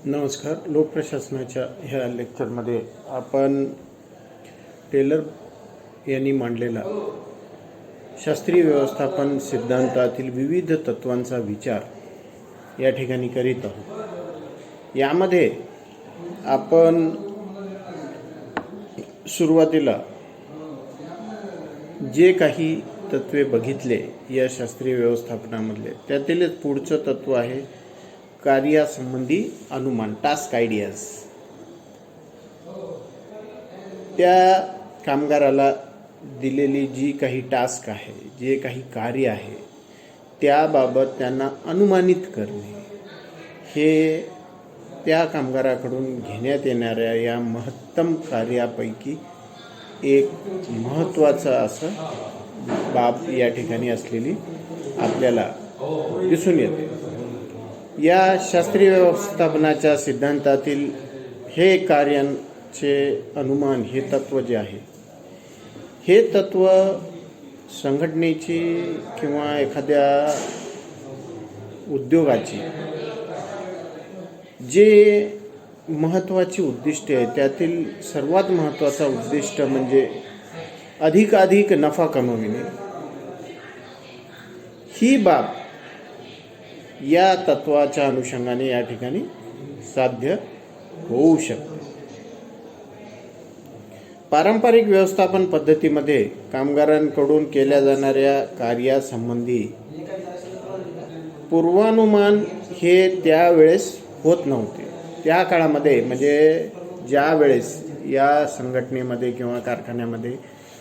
नमस्कार. लोकप्रशासनाच्या ह्या लेक्चरमध्ये आपण टेलर यांनी मांडलेला शास्त्रीय व्यवस्थापन सिद्धांतातील विविध तत्वांचा विचार या ठिकाणी करीत आहोत. यामध्ये आपण सुरुवातीला जे काही तत्वे बघितले या शास्त्रीय व्यवस्थापनामधले त्यातीलच पुढचं तत्व आहे कार्यासंबंधी अनुमान, टास्क आयडियाज. त्या कामगाराला दिलेली जी काही टास्क आहे, जे काही कार्य आहे त्याबाबत त्यांना अनुमानित करणे हे त्या कामगाराकडून घेण्यात येणाऱ्या या महत्तम कार्यापैकी एक महत्त्वाचं असं बाब या ठिकाणी असलेली आपल्याला दिसून येते. या शास्त्रीय व्यवस्थापनाच्या सिद्धांतातील हे कार्यांचे अनुमान हे तत्व जे आहे, हे तत्व संघटनेची किंवा एखाद्या उद्योगाची जे महत्त्वाची उद्दिष्टे आहेत त्यातील सर्वात महत्त्वाचा उद्दिष्ट म्हणजे अधिकाधिक नफा कमविणे. ही बाब या तत्वाच्या अनुषंगाने या ठिकाणी साध्य होऊ शकते. पारंपरिक व्यवस्थापन पद्धतीमध्ये कामगारांकडून केल्या जाणाऱ्या कार्यासंबंधी पूर्वानुमान हे त्यावेळेस होत नव्हते. त्या काळामध्ये म्हणजे ज्या वेळेस या संघटनेमध्ये किंवा कारखान्यामध्ये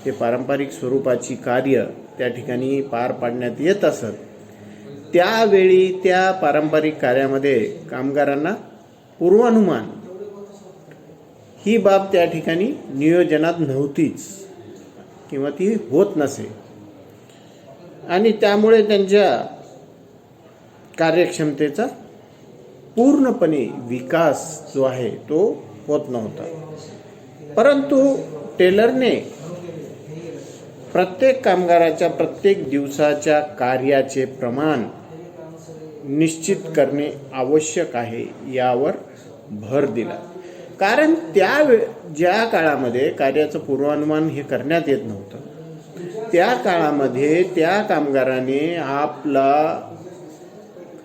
हे पारंपरिक स्वरूपाची कार्य त्या ठिकाणी पार पाडण्यात येत असत, त्यावेळी त्या पारंपरिक कार्यामध्ये कामगारांना पूर्वानुमान ही बाब त्या ठिकाणी नियोजनात नव्हतीच किंवा ती होत नसे आणि त्यामुळे त्यांच्या कार्यक्षमतेचा पूर्णपणे विकास जो आहे तो होत नव्हता. परंतु टेलरने प्रत्येक कामगाराच्या प्रत्येक दिवसाच्या कार्याचे प्रमाण निश्चित करणे आवश्यक आहे यावर भर दिला. कारण ज्या काळामध्ये कार्याचं पूर्वानुमान हे करण्यात येत नव्हतं, त्या काळामध्ये त्या कामगाराने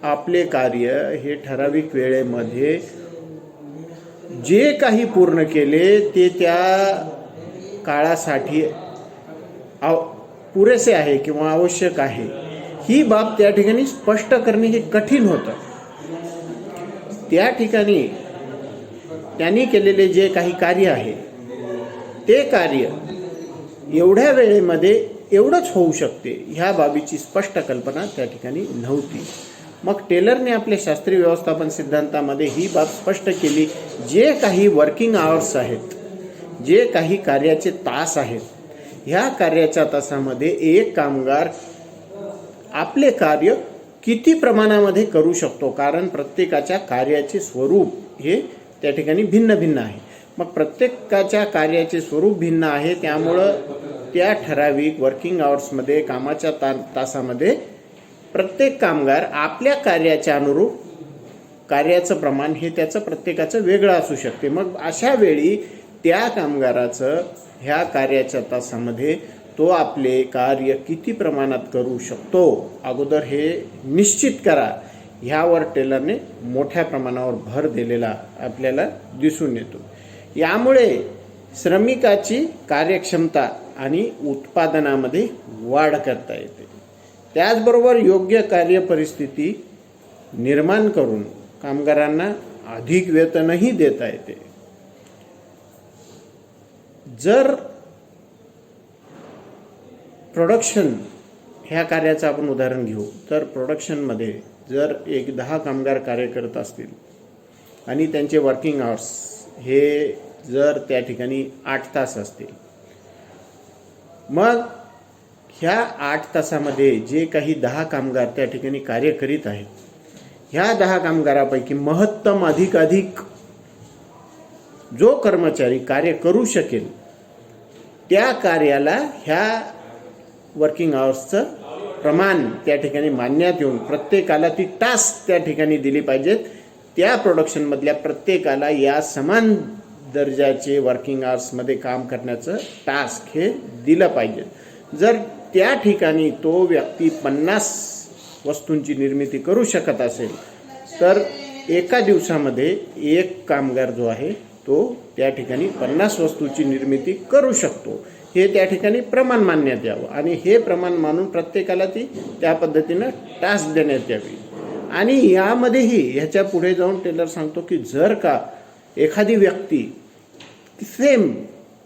आपले कार्य हे ठराविक वेळेमध्ये जे काही पूर्ण केले ते त्या काळासाठी पुरेसे आहे किंवा आवश्यक आहे ही बाब त्या ठिकाणी स्पष्ट करणे हे कठीण होतं. त्या ठिकाणी त्यांनी केलेले जे काही कार्य आहे ते कार्य एवढ्या वेळेमध्ये एवढंच होऊ शकते ह्या बाबीची स्पष्ट कल्पना त्या ठिकाणी नव्हती. मग टेलरने आपल्या शास्त्रीय व्यवस्थापन सिद्धांतामध्ये ही बाब स्पष्ट केली. जे काही वर्किंग आवर्स आहेत, जे काही कार्याचे तास आहेत, ह्या कार्याच्या तासामध्ये एक कामगार आपले कार्य किती प्रमाणामध्ये करू शकतो, कारण प्रत्येकाच्या कार्याचे स्वरूप हे त्या ठिकाणी भिन्न भिन्न आहे. मग प्रत्येकाच्या कार्याचे स्वरूप भिन्न आहे, त्यामुळं त्या ठराविक वर्किंग आवर्समध्ये कामाच्या तासामध्ये प्रत्येक कामगार आपल्या कार्याच्या अनुरूप कार्याचं प्रमाण हे त्याचं प्रत्येकाचं वेगळं असू शकते. मग अशा वेळी त्या कामगाराचं ह्या कार्याच्या तासामध्ये तो आपले कार्य किती प्रमाणात करू शकतो अगोदर हे निश्चित करा, ह्यावर टेलरने मोठ्या प्रमाणावर भर दिलेला आपल्याला दिसून येतो. यामुळे श्रमिकाची कार्यक्षमता आणि उत्पादनामध्ये वाढ करता येते. त्याचबरोबर योग्य कार्य परिस्थिती निर्माण करून कामगारांना अधिक वेतनही देता येते. जर प्रोडक्शन ह्या कार्याचं आपण उदाहरण घेऊ तर प्रोडक्शनमध्ये जर 10 कामगार कार्य करत असतील आणि त्यांचे वर्किंग आवर्स हे जर त्या ठिकाणी 8 तास असतील, मग ह्या 8 तासामध्ये जे काही 10 कामगार त्या ठिकाणी कार्य करीत आहेत, ह्या 10 कामगारापैकी महत्तम अधिक जो कर्मचारी कार्य करू शकेल त्या कार्याला ह्या वर्किंग आवर्सचं प्रमाण त्या ठिकाणी मानण्यात येऊन प्रत्येकाला ती टास्क त्या ठिकाणी दिली पाहिजेत. त्या प्रोडक्शनमधल्या प्रत्येकाला या समान दर्जाचे वर्किंग आवर्समध्ये काम करण्याचं टास्क हे दिलं पाहिजे. जर त्या ठिकाणी तो व्यक्ती 50 वस्तूंची निर्मिती करू शकत असेल तर एका दिवसामध्ये एक कामगार जो आहे तो त्या ठिकाणी 50 वस्तूची निर्मिती करू शकतो. हे त्या ठिकाणी प्रमाण मानण्यात यावं आणि हे प्रमाण मानून प्रत्येकाला ती त्या पद्धतीनं टास्क देण्यात यावी. आणि यामध्येही ह्याच्या पुढे जाऊन टेलर सांगतो की जर का एखादी व्यक्ती सेम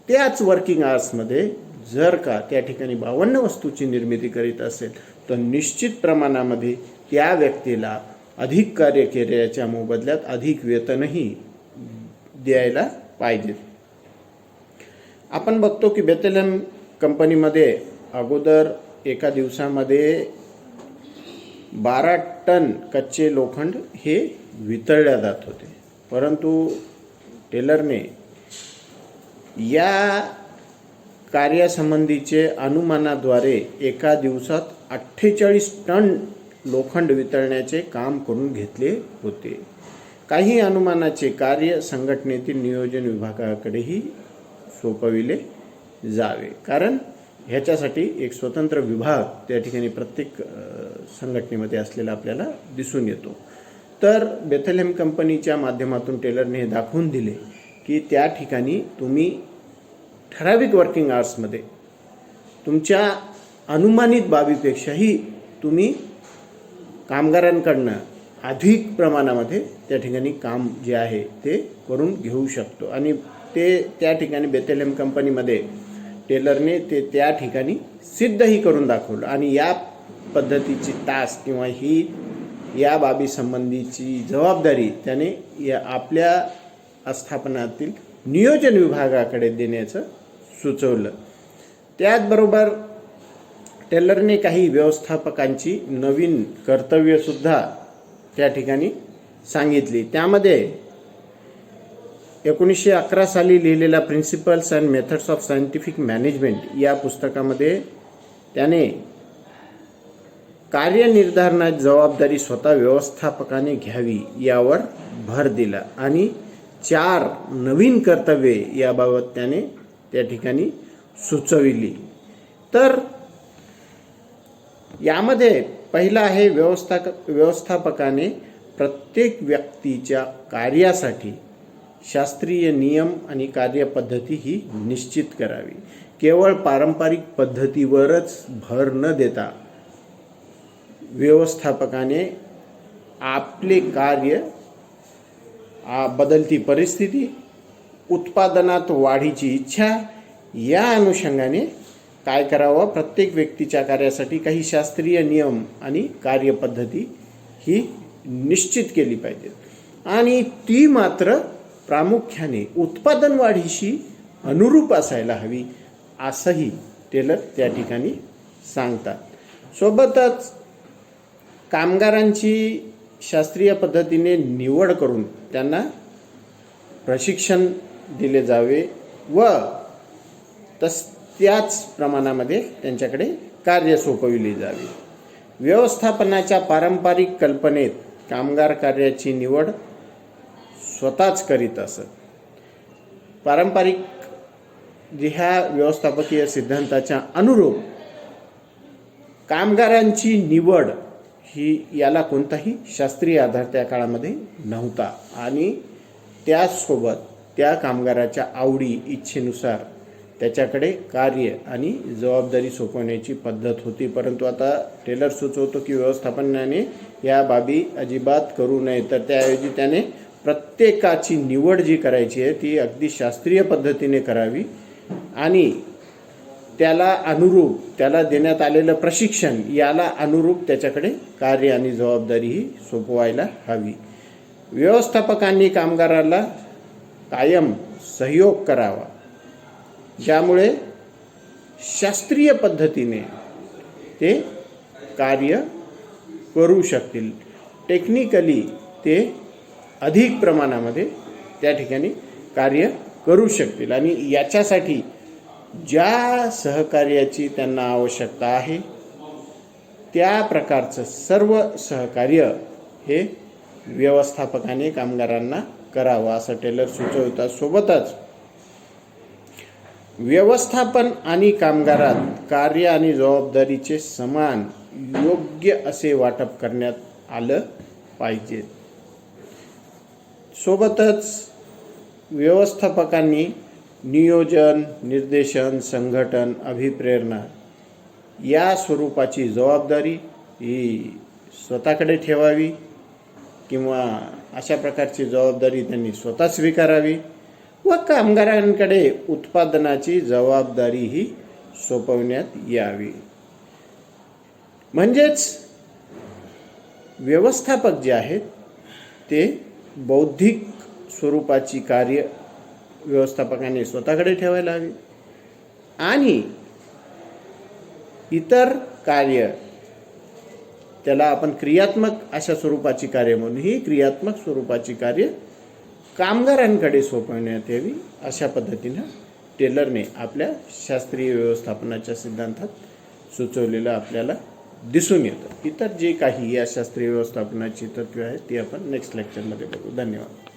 त्याच वर्किंग आवर्समध्ये जर का त्या ठिकाणी 52 वस्तूची निर्मिती करीत असेल तर निश्चित प्रमाणामध्ये त्या व्यक्तीला अधिक कार्य केल्याच्या मोबदल्यात अधिक वेतनही द्यायला पाहिजे. आपण बघतो की बेथलेहम कंपनीमध्ये अगोदर एका दिवसामध्ये 12 टन कच्चे लोखंड हे वितळल्या जात होते, परंतु टेलरने या कार्यासंबंधीचे अनुमानाद्वारे एका दिवसात 48 टन लोखंड वितळण्याचे काम करून घेतले होते. काही अनुमानाचे कार्य संघटनेतील नियोजन विभागाकडेही सोपविले जावे, कारण ह्याच्यासाठी एक स्वतंत्र विभाग त्या ठिकाणी प्रत्येक संघटनेमध्ये असलेला आपल्याला दिसून येतो. तर बेथलेहम कंपनीच्या माध्यमातून टेलरने हे दाखवून दिले की त्या ठिकाणी तुम्ही ठराविक वर्किंग आवर्समध्ये तुमच्या अनुमानित बाबीपेक्षाही तुम्ही कामगारांकडनं अधिक प्रमाणामध्ये त्या ठिकाणी काम जे आहे ते करून घेऊ शकतो. आणि ते त्या ठिकाणी बेथलेहम कंपनीमध्ये टेलरने ते त्या ठिकाणी सिद्धही करून दाखवलं. आणि या पद्धतीची टास्क किंवा ही या बाबी संबंधीची जबाबदारी त्याने या आपल्या आस्थापनातील नियोजन विभागाकडे देण्याचं सुचवलं. त्याचबरोबर टेलरने काही व्यवस्थापकांची नवीन कर्तव्यसुद्धा त्या ठिकाणी सांगितली. त्यामध्ये 1911 साली लिहिलेला principles and methods of scientific management या पुस्तकामध्ये त्याने कार्यनिर्धारणाची जबाबदारी स्वतः व्यवस्थापकाने घ्यावी यावर भर दिला आणि 4 नवीन कर्तव्ये याबाबत त्याने त्या ठिकाणी सुचविली. तर यामध्ये पहिला आहे व्यवस्थापकाने प्रत्येक व्यक्तीच्या कार्यासाठी शास्त्रीय नियम आणि कार्यपद्धती ही निश्चित करावी. केवळ पारंपरिक पद्धतीवरच भर न देता व्यवस्थापकाने आपले कार्य बदलती परिस्थिती, उत्पादनात वाढीची इच्छा या अनुषंगाने काय करावं, प्रत्येक व्यक्तीच्या कार्यासाठी काही शास्त्रीय नियम आणि कार्यपद्धती ही निश्चित केली पाहिजे आणि ती मात्र प्रामुख्याने उत्पादन वाढीशी अनुरूप असायला हवी असंही टेलर त्या ठिकाणी सांगतात. सोबतच कामगारांची शास्त्रीय पद्धतीने निवड करून त्यांना प्रशिक्षण दिले जावे व त्याच प्रमाणामध्ये त्यांच्याकडे कार्य सोपविले जावे. व्यवस्थापनाच्या पारंपरिक कल्पनेत कामगार कार्याची निवड स्वतःच करीत असत. पारंपरिक ह्या व्यवस्थापकीय सिद्धांताच्या अनुरूप कामगारांची निवड ही याला कोणताही शास्त्रीय आधार त्या काळामध्ये नव्हता आणि त्यासोबत त्या कामगाराच्या आवडी इच्छेनुसार त्याच्याकडे कार्य आणि जबाबदारी सोपवण्याची पद्धत होती. परंतु आता टेलर सुचवतो की व्यवस्थापनाने या बाबी अजिबात करू नये, तर त्याऐवजी त्याने प्रत्येकाची निवड जी करायची आहे ती अगदी शास्त्रीय पद्धतीने करावी आणि त्याला अनुरूप त्याला देण्यात आलेलं प्रशिक्षण याला अनुरूप त्याच्याकडे कार्य आणि जबाबदारी ही सोपवायला हवी. व्यवस्थापकांनी कामगाराला कायम सहयोग करावा, ज्यामुळे शास्त्रीय पद्धतीने ते कार्य करू शकतील. टेक्निकली ते अधिक प्रमाणामध्ये त्या ठिकाणी कार्य करू शकतील आणि याच्यासाठी ज्या सहकार्याची त्यांना आवश्यकता आहे त्या प्रकारचं सर्व सहकार्य हे व्यवस्थापकाने कामगारांना करावा असं टेलर सुचवतात. सोबतच व्यवस्थापन आणि कामगारात कार्य आणि जबाबदारीचे समान योग्य असे वाटप करण्यात आलं पाहिजे. सोबतच व्यवस्थापकांनी नियोजन, निर्देशन, संघटन, अभिप्रेरणा या स्वरूपाची जबाबदारी ही स्वतःकडे ठेवावी किंवा अशा प्रकारची जबाबदारी त्यांनी स्वतः स्वीकारावी व कामगारांकडे उत्पादनाची जबाबदारी ही सोपवण्यात यावी. म्हणजेच व्यवस्थापक जे आहेत ते बौद्धिक स्वरूपाची कार्य व्यवस्थापकाने स्वतःकडे ठेवायला हवी आणि इतर कार्य त्याला आपण क्रियात्मक अशा स्वरूपाची कार्य म्हणून ही क्रियात्मक स्वरूपाची कार्य कामगारांकडे सोपवण्यात यावी. अशा पद्धतीनं टेलरने आपल्या शास्त्रीय व्यवस्थापनाच्या सिद्धांतात सुचवलेलं आपल्याला दिसून येतं. इतर जे काही या शास्त्रीय व्यवस्थापनाची तत्त्वे आहेत ती आपण नेक्स्ट लेक्चरमध्ये बघू. धन्यवाद.